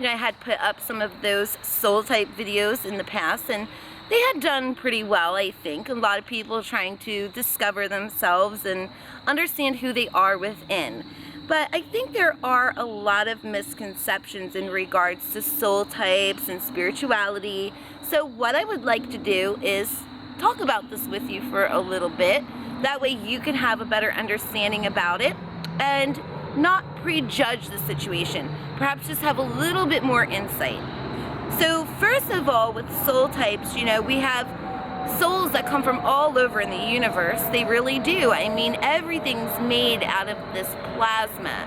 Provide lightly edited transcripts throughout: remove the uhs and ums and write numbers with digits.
I had put up some of those soul type videos in the past, and they had done pretty well, I think. A lot of people trying to discover themselves and understand who they are within. But I think there are a lot of misconceptions in regards to soul types and spirituality. So what I would like to do is talk about this with you for a little bit. That way you can have a better understanding about it and not prejudge the situation. Perhaps just have a little bit more insight. So first of all, with soul types, we have souls that come from all over in the universe. They really do. I mean, everything's made out of this plasma.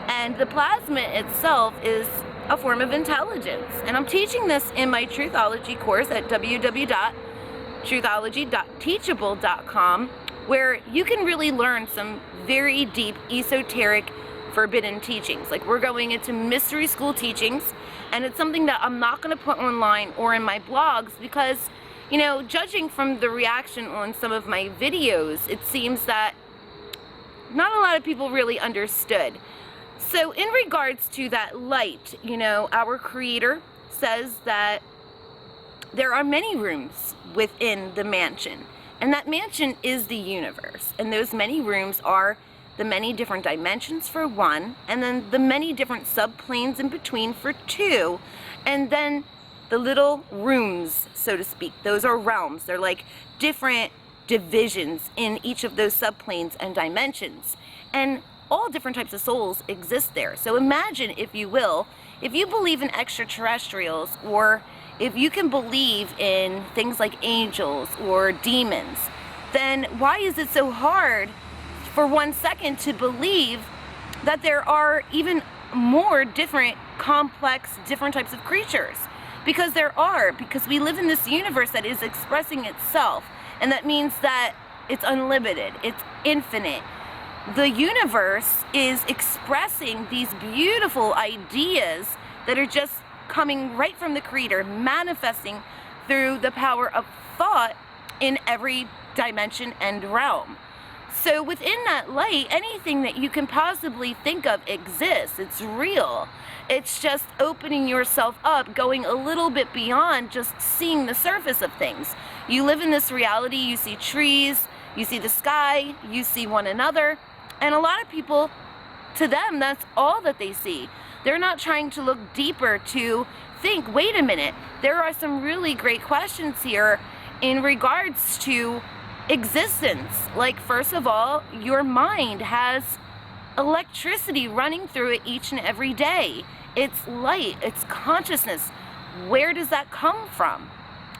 And the plasma itself is a form of intelligence. And I'm teaching this in my Truthology course at www.truthology.teachable.com, where you can really learn some very deep, esoteric, forbidden teachings. Like, we're going into mystery school teachings, and it's something that I'm not going to put online or in my blogs because, judging from the reaction on some of my videos, it seems that not a lot of people really understood. So in regards to that light, our Creator says that there are many rooms within the mansion, and that mansion is the universe, and those many rooms are the many different dimensions for one, and then the many different subplanes in between for two, and then the little rooms, so to speak. Those are realms. They're like different divisions in each of those subplanes and dimensions, and all different types of souls exist there. So imagine, if you will, if you believe in extraterrestrials, or if you can believe in things like angels or demons, then why is it so hard for 1 second to believe that there are even more different, complex, different types of creatures? Because there are, because we live in this universe that is expressing itself, and that means that it's unlimited, it's infinite. The universe is expressing these beautiful ideas that are just coming right from the Creator, manifesting through the power of thought in every dimension and realm. So within that light, anything that you can possibly think of exists. It's real. It's just opening yourself up, going a little bit beyond just seeing the surface of things. You live in this reality, you see trees, you see the sky, you see one another, and a lot of people, to them, that's all that they see. They're not trying to look deeper to think, wait a minute, there are some really great questions here in regards to existence. Like, first of all, your mind has electricity running through it each and every day. It's light, it's consciousness. Where does that come from?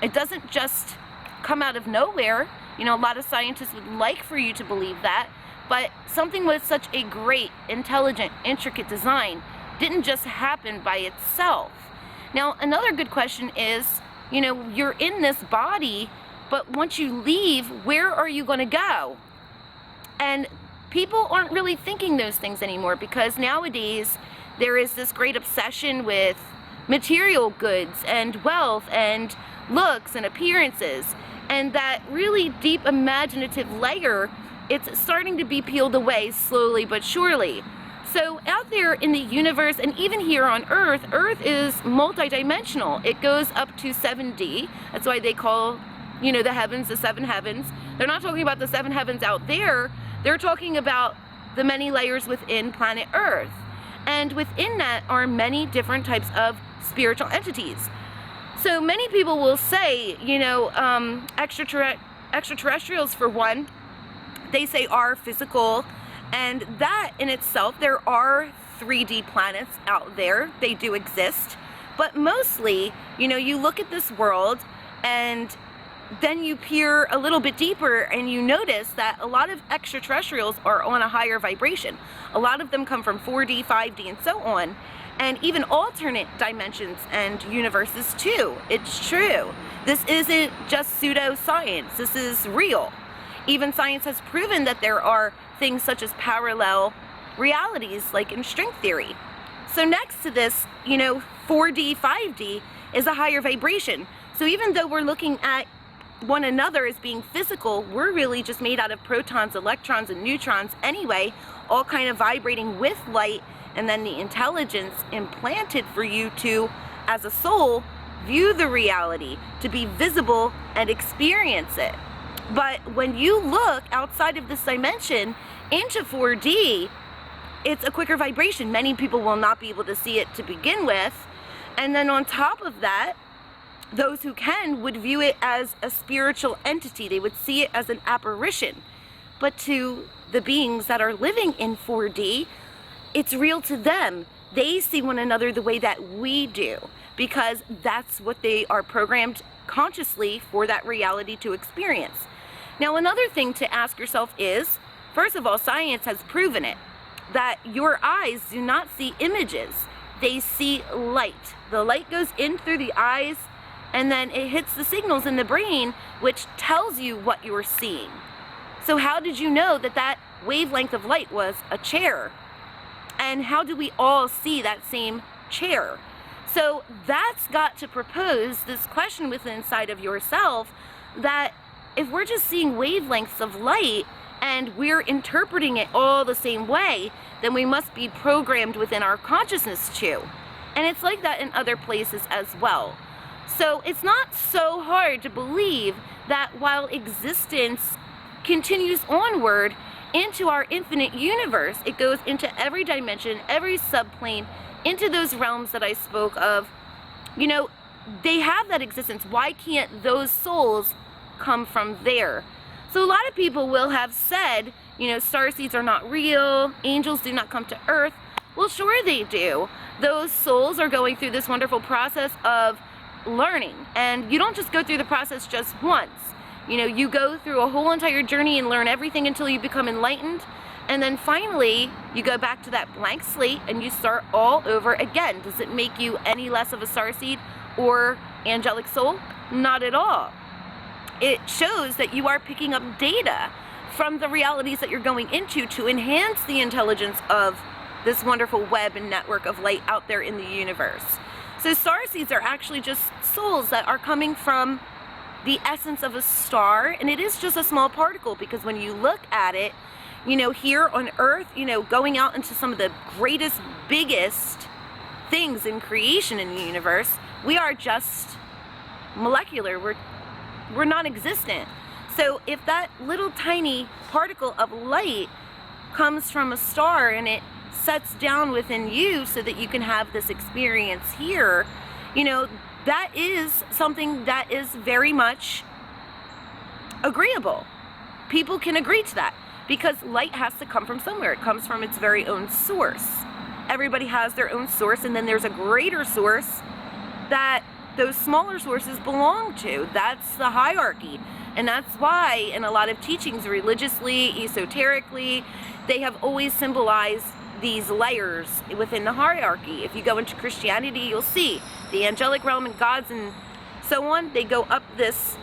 It doesn't just come out of nowhere. A lot of scientists would like for you to believe that, but something with such a great, intelligent, intricate design didn't just happen by itself. Now, another good question is, you're in this body, but once you leave, where are you going to go? And people aren't really thinking those things anymore, because nowadays there is this great obsession with material goods and wealth and looks and appearances, and that really deep imaginative layer, it's starting to be peeled away slowly but surely. So out there in the universe, and even here on Earth, Earth is multidimensional. It goes up to 7D. That's why they call, the heavens, the seven heavens. They're not talking about the seven heavens out there. They're talking about the many layers within planet Earth. And within that are many different types of spiritual entities. So many people will say, extraterrestrials, for one, they say are physical, and that in itself, there are 3D planets out there. They do exist. But mostly, you look at this world, and then you peer a little bit deeper, and you notice that a lot of extraterrestrials are on a higher vibration. A lot of them come from 4D, 5D, and so on, and even alternate dimensions and universes too. It's true. This isn't just pseudoscience. This is real. Even science has proven that there are things such as parallel realities, like in string theory. So next to this, 4D, 5D is a higher vibration. So even though we're looking at one another as being physical, we're really just made out of protons, electrons, and neutrons anyway, all kind of vibrating with light and then the intelligence implanted for you to, as a soul, view the reality, to be visible and experience it. But when you look outside of this dimension into 4D, it's a quicker vibration. Many people will not be able to see it to begin with. And then on top of that, those who can would view it as a spiritual entity. They would see it as an apparition. But to the beings that are living in 4D, it's real to them. They see one another the way that we do, because that's what they are programmed consciously for that reality to experience. Now, another thing to ask yourself is, first of all, science has proven it, that your eyes do not see images. They see light. The light goes in through the eyes, and then it hits the signals in the brain, which tells you what you're seeing. So how did you know that that wavelength of light was a chair? And how do we all see that same chair? So that's got to propose this question within inside of yourself, that if we're just seeing wavelengths of light and we're interpreting it all the same way, then we must be programmed within our consciousness too. And it's like that in other places as well. So it's not so hard to believe that while existence continues onward into our infinite universe, it goes into every dimension, every subplane, into those realms that I spoke of. You know, they have that existence. Why can't those souls come from there? So a lot of people will have said, you know, starseeds are not real, angels do not come to earth. Well, sure they do. Those souls are going through this wonderful process of learning, and you don't just go through the process just once. You know, you go through a whole entire journey and learn everything until you become enlightened, and then finally you go back to that blank slate and you start all over again. Does it make you any less of a starseed or angelic soul? Not at all. It shows that you are picking up data from the realities that you're going into to enhance the intelligence of this wonderful web and network of light out there in the universe. So starseeds are actually just souls that are coming from the essence of a star, and it is just a small particle, because when you look at it, you know, here on Earth, you know, going out into some of the greatest, biggest things in creation in the universe, we are just molecular. We're non-existent. So if that little tiny particle of light comes from a star and it sets down within you so that you can have this experience here, you know, that is something that is very much agreeable. People can agree to that, because light has to come from somewhere. It comes from its very own source. Everybody has their own source, and then there's a greater source that those smaller sources belong to. That's the hierarchy. And that's why in a lot of teachings, religiously, esoterically, they have always symbolized these layers within the hierarchy. If you go into Christianity, you'll see the angelic realm and gods and so on, they go up this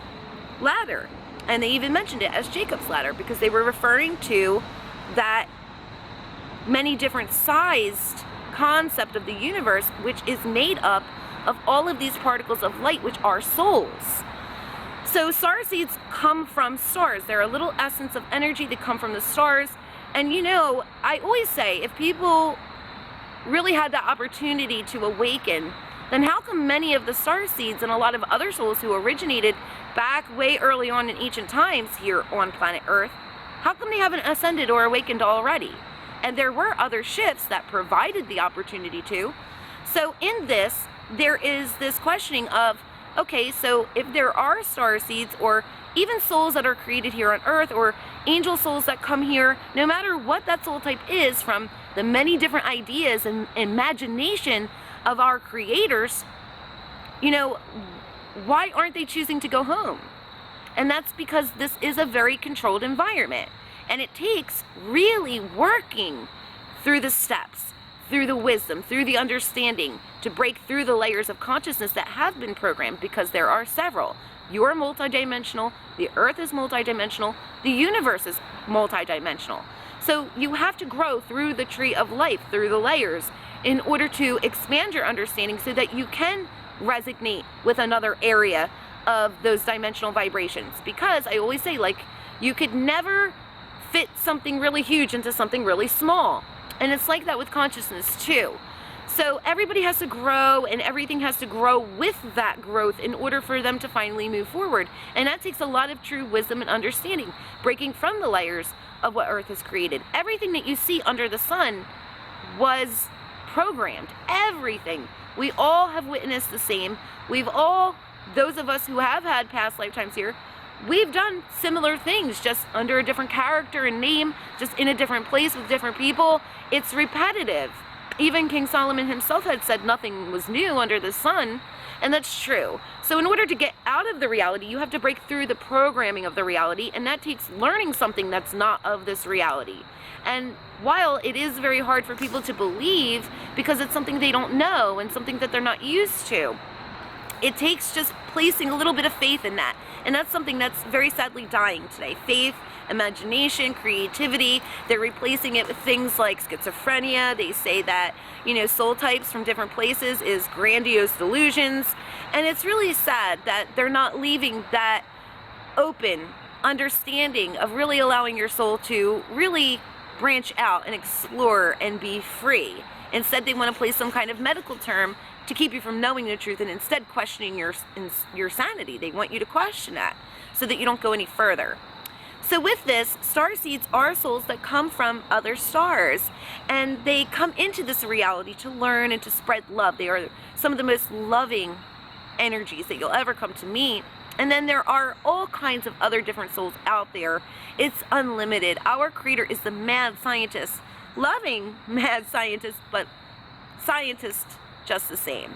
ladder. And they even mentioned it as Jacob's ladder, because they were referring to that many different sized concept of the universe, which is made up of all of these particles of light, which are souls. So starseeds come from stars. They're a little essence of energy that come from the stars. And you know, I always say, if people really had the opportunity to awaken, then how come many of the starseeds and a lot of other souls who originated back way early on in ancient times here on planet Earth, how come they haven't ascended or awakened already? And there were other shifts that provided the opportunity to. So in this, there is this questioning of, okay, so if there are starseeds or even souls that are created here on Earth, or angel souls that come here, no matter what that soul type is, from the many different ideas and imagination of our creators, you know, why aren't they choosing to go home? And that's because this is a very controlled environment, and it takes really working through the steps, through the wisdom, through the understanding, to break through the layers of consciousness that have been programmed, because there are several. You're multidimensional, the Earth is multidimensional, the universe is multidimensional. So you have to grow through the tree of life, through the layers, in order to expand your understanding so that you can resonate with another area of those dimensional vibrations. Because I always say, like, you could never fit something really huge into something really small. And it's like that with consciousness too. So everybody has to grow, and everything has to grow with that growth in order for them to finally move forward. And that takes a lot of true wisdom and understanding, breaking from the layers of what Earth has created. Everything that you see under the sun was programmed. Everything. We all have witnessed the same. Those of us who have had past lifetimes here, we've done similar things, just under a different character and name, just in a different place with different people. It's repetitive. Even King Solomon himself had said nothing was new under the sun, and that's true. So in order to get out of the reality, you have to break through the programming of the reality, and that takes learning something that's not of this reality. And while it is very hard for people to believe, because it's something they don't know and something that they're not used to, it takes just placing a little bit of faith in that. And that's something that's very sadly dying today. Faith, imagination, creativity. They're replacing it with things like schizophrenia. They say that, soul types from different places is grandiose delusions. And it's really sad that they're not leaving that open understanding of really allowing your soul to really branch out and explore and be free. Instead, they want to place some kind of medical term to keep you from knowing the truth, and instead questioning your sanity. They want you to question that so that you don't go any further. So with this, star seeds are souls that come from other stars, and they come into this reality to learn and to spread love. They are some of the most loving energies that you'll ever come to meet. And then there are all kinds of other different souls out there. It's unlimited. Our Creator is the mad scientist, loving mad scientist, but scientist just the same.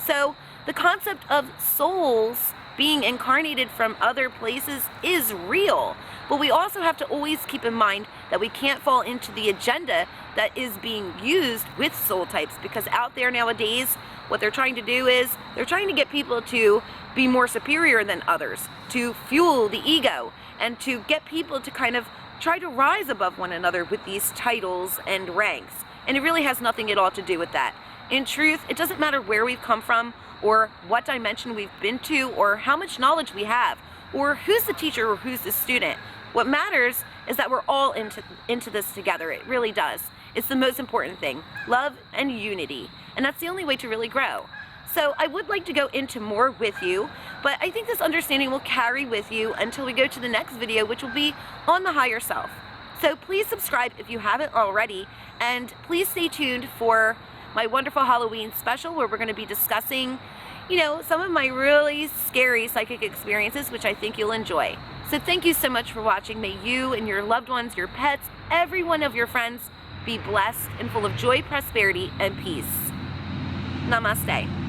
So the concept of souls being incarnated from other places is real, but we also have to always keep in mind that we can't fall into the agenda that is being used with soul types, because out there nowadays, what they're trying to do is they're trying to get people to be more superior than others, to fuel the ego, and to get people to kind of try to rise above one another with these titles and ranks. And it really has nothing at all to do with that. In truth, it doesn't matter where we've come from, or what dimension we've been to, or how much knowledge we have, or who's the teacher or who's the student. What matters is that we're all into this together. It really does. It's the most important thing. Love and unity. And that's the only way to really grow. So I would like to go into more with you, but I think this understanding will carry with you until we go to the next video, which will be on the higher self. So please subscribe if you haven't already, and please stay tuned for my wonderful Halloween special, where we're going to be discussing, some of my really scary psychic experiences, which I think you'll enjoy. So thank you so much for watching. May you and your loved ones, your pets, every one of your friends be blessed and full of joy, prosperity, and peace. Namaste.